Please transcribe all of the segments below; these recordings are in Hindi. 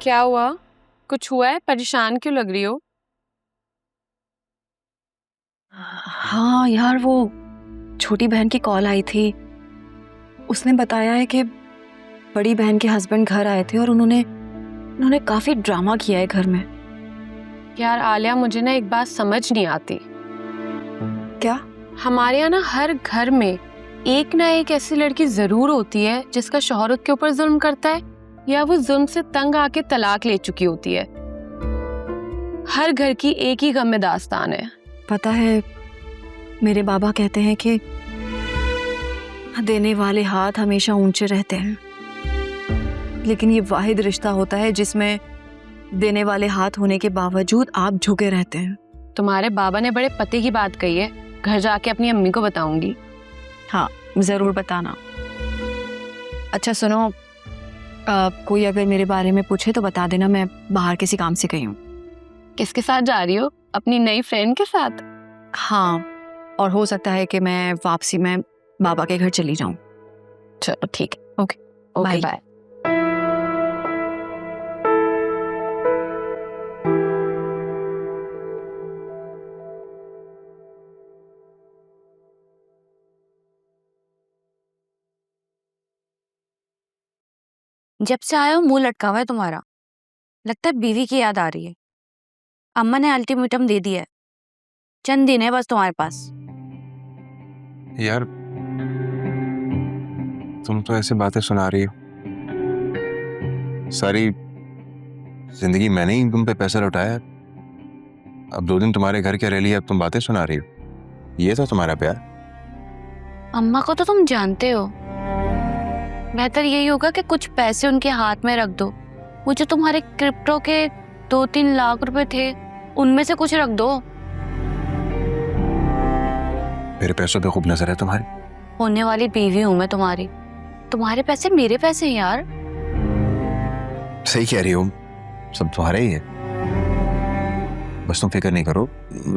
क्या हुआ? कुछ हुआ है? परेशान क्यों लग रही हो? हाँ यार, वो छोटी बहन की कॉल आई थी। उसने बताया है कि बड़ी बहन के हस्बैंड घर आए थे और उन्होंने काफी ड्रामा किया है घर में। यार आलिया, मुझे ना एक बात समझ नहीं आती। क्या? हमारे यहाँ ना हर घर में एक ना एक ऐसी लड़की जरूर होती है जिसका शौहर उसके ऊपर जुल्म करता है या वो जुल्म से तंग आके तलाक ले चुकी होती है। हर घर की एक ही गम में दास्तान है। पता है, मेरे बाबा कहते हैं कि देने वाले हाथ हमेशा ऊंचे रहते हैं, लेकिन ये वाहिद रिश्ता होता है जिसमें देने वाले हाथ होने के बावजूद आप झुके रहते हैं। तुम्हारे बाबा ने बड़े पते की बात कही है, घर जाके अपनी अम्मी को बताऊंगी। हाँ, जरूर बताना। अच्छा सुनो, कोई अगर मेरे बारे में पूछे तो बता देना, मैं बाहर किसी काम से गई हूँ। किसके साथ जा रही हो? अपनी नई फ्रेंड के साथ? हाँ, और हो सकता है कि मैं वापसी में बाबा के घर चली जाऊं। चलो ठीक है, ओके ओके बाय। जब से आया हो मुंह लटका हुआ है तुम्हारा। लगता है बीवी की याद आ रही है। अम्मा ने अल्टीमेटम दे दिया है, चंद दिन है बस तुम्हारे पास। यार तुम तो ऐसे बातें सुना रही हो, सारी जिंदगी मैंने ही तुम पे पैसा लौटाया। अब 2 दिन तुम्हारे घर क्या रह लिया, अब तुम बातें सुना रही हो। ये था तुम्हारा प्यार? अम्मा को तो तुम जानते हो, बेहतर यही होगा कि कुछ पैसे उनके हाथ में रख दो। वो जो तुम्हारे क्रिप्टो के 2-3 लाख रुपए थे, उनमें से कुछ रख दो। मेरे पैसों पे खूब नजर है तुम्हारी। होने वाली बीवी हूं मैं तुम्हारी। तुम्हारे पैसे मेरे पैसे हैं यार। सही कह रही हो, सब तुम्हारा ही है। बस तुम फिक्र नहीं करो,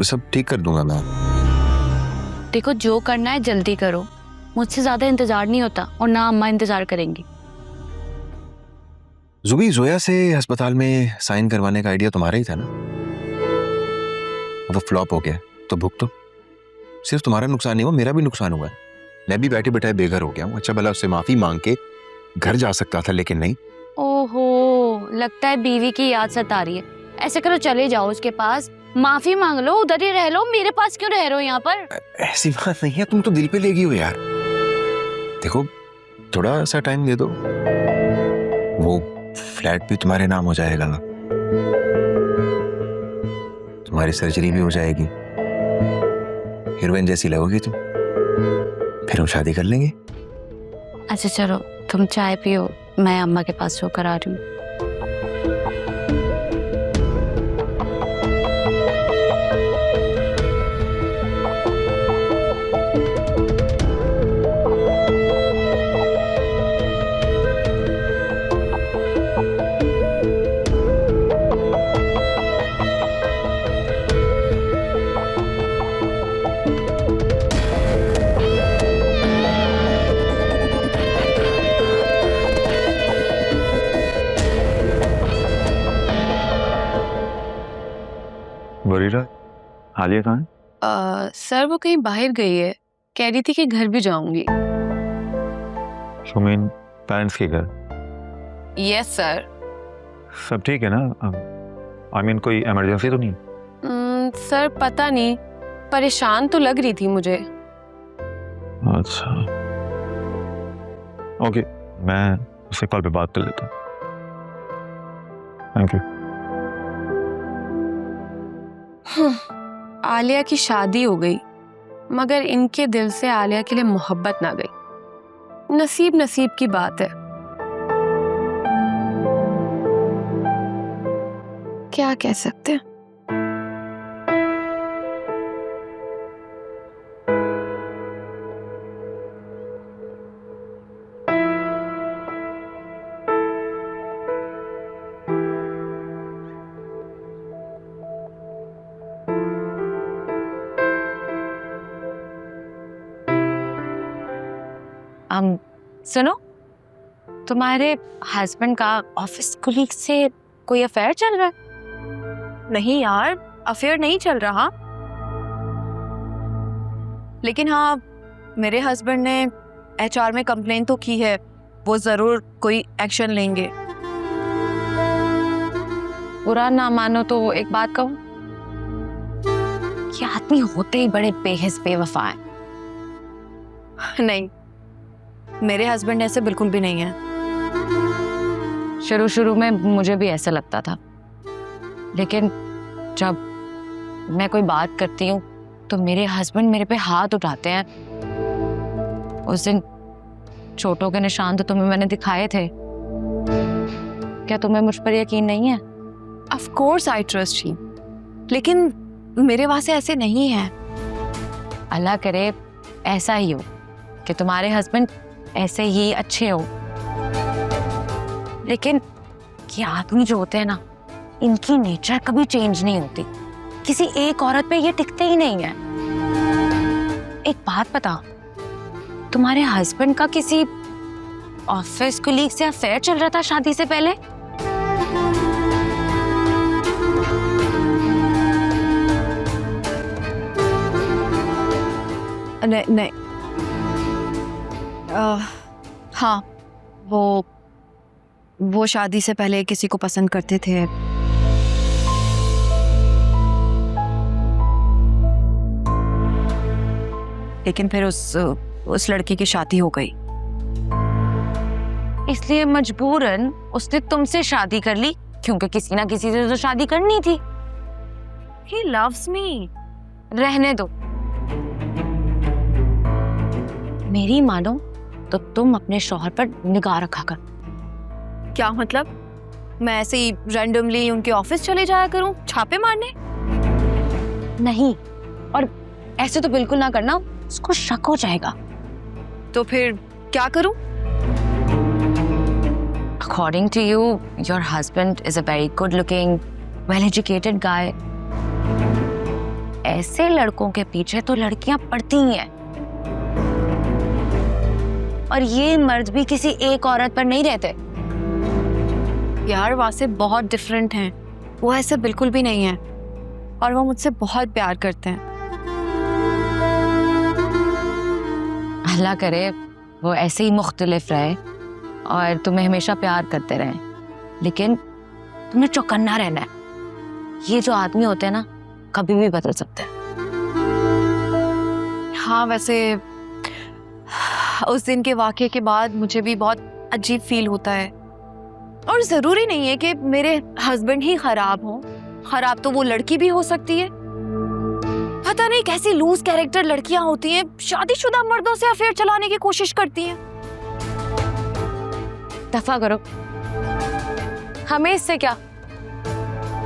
सब ठीक कर दूंगा मैं। देखो, जो करना है जल्दी करो, मुझसे ज्यादा इंतजार नहीं होता और ना अम्मा इंतजार करेंगी। जुबी, जोया से अस्पताल में साइन करवाने का आइडिया तुम्हारा ही था ना? वो फ्लॉप हो गया तो भुगतो। सिर्फ तुम्हारा नुकसान नहीं हुआ, मेरा भी नुकसान हुआ है। मैं भी बैठे बैठाए बेघर हो गया हूँ। अच्छा भला उससे माफी मांग के घर जा सकता था, लेकिन नहीं। ओहो, लगता है बीवी की याद सता रही है। ऐसे करो, चले जाओ उसके पास, माफी मांग लो, उधर ही रह लो। मेरे पास क्यों रह रहे हो यहाँ पर? ऐसी बात नहीं है, तुम तो दिल पे ले गई हो यार। देखो, थोड़ा सा टाइम दे दो, वो फ्लैट भी तुम्हारे नाम हो जाएगा, तुम्हारी सर्जरी भी हो जाएगी, हीरोइन जैसी लगोगी तुम, फिर हम शादी कर लेंगे। अच्छा चलो, तुम चाय पियो, मैं अम्मा के पास होकर आ रही हूँ। बरीरा, आलिया कहाँ है? सर वो कहीं बाहर गई है, कह रही थी कि घर भी जाऊंगी। सुमीन पेरेंट्स के घर? Yes sir. सब ठीक है ना? आई मीन कोई इमरजेंसी तो नहीं? सर पता नहीं, परेशान तो लग रही थी मुझे। अच्छा ओके, मैं उससे कॉल पे बात कर लेता हूँ। Thank you. आलिया की शादी हो गई, मगर इनके दिल से आलिया के लिए मोहब्बत ना गई। नसीब नसीब की बात है। क्या कह सकते हैं। सुनो, तुम्हारे हस्बैंड का ऑफिस कोलीग से कोई अफेयर चल रहा है? नहीं यार, अफेयर नहीं चल रहा, लेकिन हाँ मेरे हस्बैंड ने एचआर में कंप्लेन तो की है, वो जरूर कोई एक्शन लेंगे। बुरा ना मानो तो एक बात कहूं, ये आदमी होते ही बड़े बेहिस बेवफा है। नहीं, मेरे हस्बैंड ऐसे बिल्कुल भी नहीं है। शुरू शुरू में मुझे भी ऐसा लगता था, लेकिन जब मैं कोई बात करती हूँ तो मेरे हस्बैंड मेरे पे हाथ उठाते हैं। उस दिन चोटों के निशान तो तुम्हें मैंने दिखाए थे, क्या तुम्हें मुझ पर यकीन नहीं है? Of course I trust you, लेकिन मेरे वहां से ऐसे नहीं है। अल्लाह करे ऐसा ही हो कि तुम्हारे हस्बैंड ऐसे ही अच्छे हो, लेकिन ये आदमी जो होते हैं ना, इनकी नेचर कभी चेंज नहीं होती। किसी एक औरत पे ये टिकते ही नहीं है। एक बात बता, तुम्हारे हस्बैंड का किसी ऑफिस कोलीग से अफेयर चल रहा था शादी से पहले? नहीं, हाँ, वो शादी से पहले किसी को पसंद करते थे। लेकिन फिर उस लड़की की शादी हो गई, इसलिए मजबूरन उसने तुमसे शादी कर ली, क्योंकि किसी ना किसी से तो शादी करनी थी। He loves me। रहने दो, मेरी मानो तो तुम अपने शौहर पर निगाह रखा कर। क्या मतलब? मैं ऐसे ही रैंडमली उनके ऑफिस चले जाया करूं छापे मारने? नहीं, और ऐसे तो बिल्कुल ना करना, उसको शक हो जाएगा। तो फिर क्या करूं? According to you, your husband is a very good-looking, well-educated guy. ऐसे लड़कों के पीछे तो लड़कियां पड़ती ही हैं, और ये मर्द भी किसी एक औरत पर नहीं रहते। यार वासे बहुत डिफरेंट हैं, वो ऐसे बिल्कुल भी नहीं है, और वो मुझसे बहुत प्यार करते हैं। अल्लाह करे वो ऐसे ही मुख्तलिफ रहे और तुम्हें हमेशा प्यार करते रहे, लेकिन तुम्हें चौकन्ना रहना है। ये जो आदमी होते हैं ना, कभी भी बदल सकते हैं। हाँ, वैसे उस दिन के वाकये के बाद मुझे भी बहुत अजीब फील होता है, और जरूरी नहीं है कि मेरे हस्बैंड ही खराब हो, खराब तो वो लड़की भी हो सकती है। पता नहीं कैसी लूज कैरेक्टर लड़कियां होती हैं, शादीशुदा मर्दों से अफेयर चलाने की कोशिश करती हैं। दफा करो, हमें इससे क्या?